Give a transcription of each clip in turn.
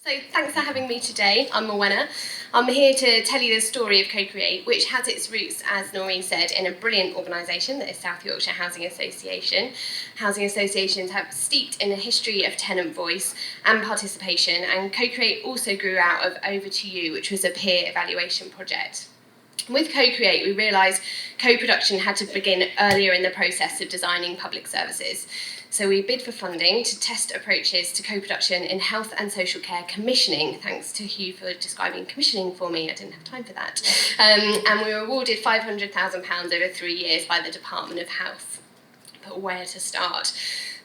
So thanks for having me today. I'm Morwenna. I'm here to tell you the story of Co-Create, which has its roots, as Noreen said, in a brilliant organisation that is South Yorkshire Housing Association. Housing associations have steeped in a history of tenant voice and participation, and Co-Create also grew out of Over to You, which was a peer evaluation project. With Co-Create, we realised co-production had to begin earlier in the process of designing public services. So we bid for funding to test approaches to co-production in health and social care commissioning. Thanks to Hugh for describing commissioning for me, I didn't have time for that. And we were awarded £500,000 over 3 years by the Department of Health. But where to start?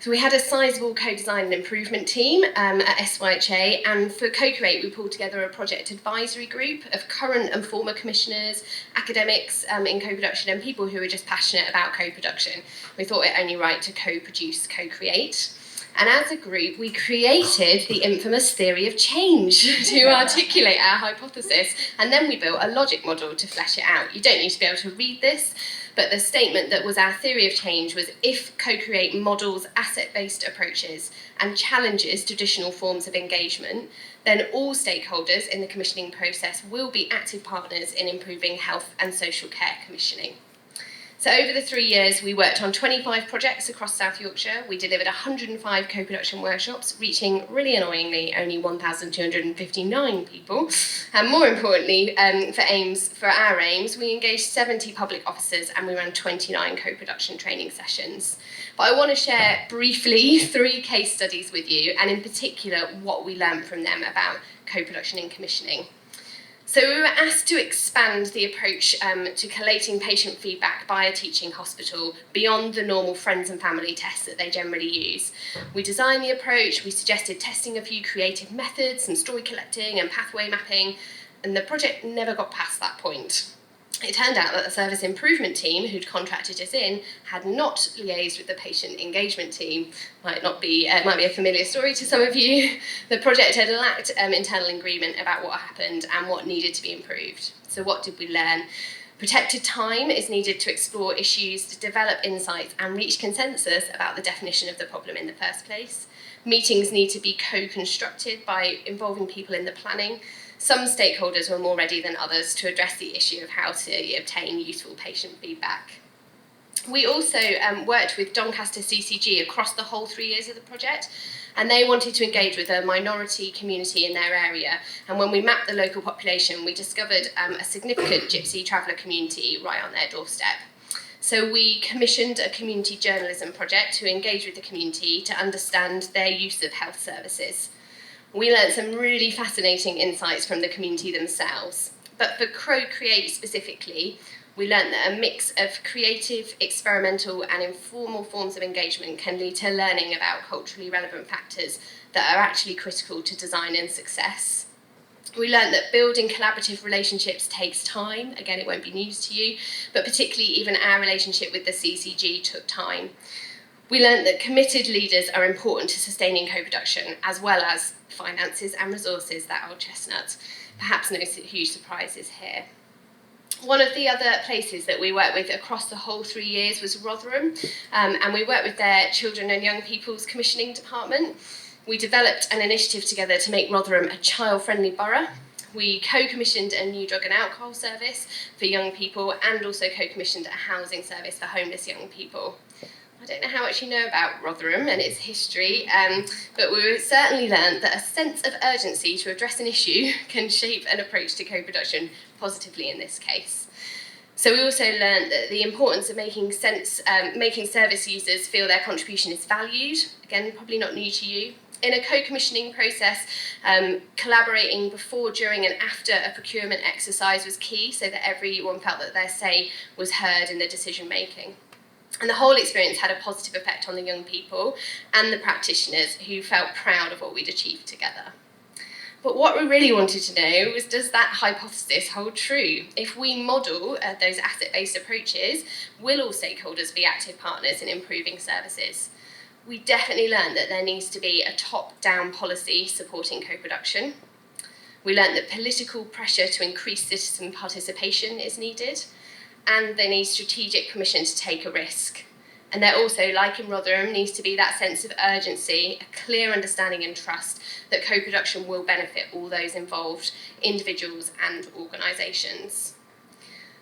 So we had a sizable co-design and improvement team at SYHA, and for Co-Create we pulled together a project advisory group of current and former commissioners, academics in co-production, and people who were just passionate about co-production. We thought it only right to co-produce Co-Create. And as a group, we created the infamous theory of change to articulate our hypothesis, and then we built a logic model to flesh it out. You don't need to be able to read this, but the statement that was our theory of change was if Co-Create models asset-based approaches and challenges traditional forms of engagement, then all stakeholders in the commissioning process will be active partners in improving health and social care commissioning. So over the 3 years, we worked on 25 projects across South Yorkshire. We delivered 105 co-production workshops, reaching, really annoyingly, only 1,259 people. And more importantly, for our aims, we engaged 70 public officers and we ran 29 co-production training sessions. But I want to share briefly 3 case studies with you, and in particular, what we learned from them about co-production and commissioning. So we were asked to expand the approach to collating patient feedback by a teaching hospital beyond the normal friends and family tests that they generally use. We designed the approach, we suggested testing a few creative methods, some story collecting and pathway mapping, and the project never got past that point. It turned out that the service improvement team who'd contracted us in had not liaised with the patient engagement team. Might be a familiar story to some of you. The project had lacked internal agreement about what happened and what needed to be improved. So what did we learn? Protected time is needed to explore issues, to develop insights and reach consensus about the definition of the problem in the first place. Meetings need to be co-constructed by involving people in the planning. Some stakeholders were more ready than others to address the issue of how to obtain useful patient feedback. We also worked with Doncaster CCG across the whole 3 years of the project, and they wanted to engage with a minority community in their area. And when we mapped the local population, we discovered a significant Gypsy traveller community right on their doorstep. So we commissioned a community journalism project to engage with the community to understand their use of health services. We learned some really fascinating insights from the community themselves. But for Co-Create specifically, we learned that a mix of creative, experimental and informal forms of engagement can lead to learning about culturally relevant factors that are actually critical to design and success. We learned that building collaborative relationships takes time. Again, it won't be news to you, but particularly even our relationship with the CCG took time. We learned that committed leaders are important to sustaining co-production, as well as finances and resources, that old chestnut. Perhaps no huge surprises here. One of the other places that we worked with across the whole 3 years was Rotherham, and we worked with their Children and Young People's Commissioning Department. We developed an initiative together to make Rotherham a child-friendly borough. We co-commissioned a new drug and alcohol service for young people and also co-commissioned a housing service for homeless young people. I don't know how much you know about Rotherham and its history, but we certainly learned that a sense of urgency to address an issue can shape an approach to co-production positively in this case. So we also learned that the importance of making service users feel their contribution is valued. Again, probably not new to you. In a co-commissioning process, collaborating before, during and after a procurement exercise was key so that everyone felt that their say was heard in the decision making. And the whole experience had a positive effect on the young people and the practitioners who felt proud of what we'd achieved together. But what we really wanted to know was, does that hypothesis hold true? If we model those asset-based approaches, will all stakeholders be active partners in improving services? We definitely learned that there needs to be a top-down policy supporting co-production. We learned that political pressure to increase citizen participation is needed, and they need strategic permission to take a risk. And there also, like in Rotherham, needs to be that sense of urgency, a clear understanding and trust that co-production will benefit all those involved, individuals and organisations.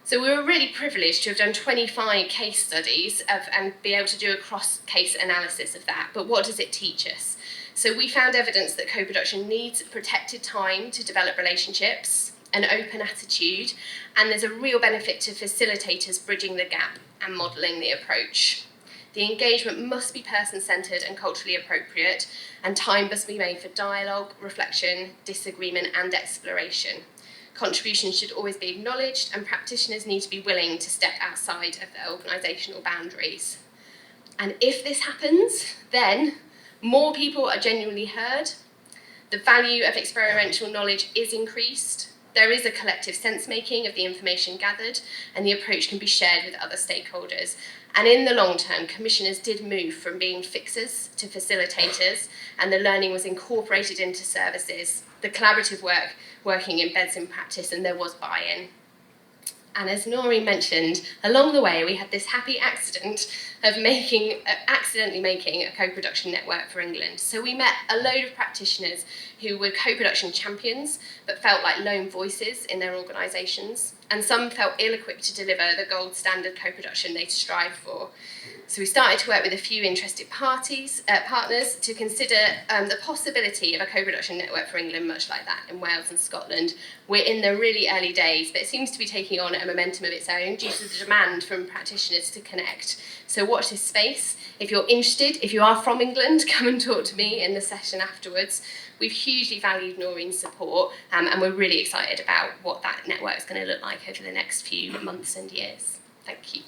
So we were really privileged to have done 25 case studies and be able to do a cross-case analysis of that. But what does it teach us? So we found evidence that co-production needs protected time to develop relationships, an open attitude, and there's a real benefit to facilitators bridging the gap and modelling the approach. The engagement must be person-centred and culturally appropriate, and time must be made for dialogue, reflection, disagreement and exploration. Contributions should always be acknowledged, and practitioners need to be willing to step outside of their organisational boundaries. And if this happens, then more people are genuinely heard, the value of experiential knowledge is increased, there is a collective sense-making of the information gathered, and the approach can be shared with other stakeholders. And in the long term, commissioners did move from being fixers to facilitators, and the learning was incorporated into services. The collaborative working embeds in practice, and there was buy-in. And as Noreen mentioned, along the way we had this happy accident of accidentally making a co-production network for England. So we met a load of practitioners who were co-production champions but felt like lone voices in their organisations, and some felt ill-equipped to deliver the gold standard co-production they strive for. So we started to work with a few interested partners to consider the possibility of a co-production network for England, much like that in Wales and Scotland. We're in the really early days, but it seems to be taking on a momentum of its own due to the demand from practitioners to connect. So watch this space. If you're interested, if you are from England, come and talk to me in the session afterwards. We've hugely valued Noreen's support, and we're really excited about what that network is going to look like over the next few months and years. Thank you.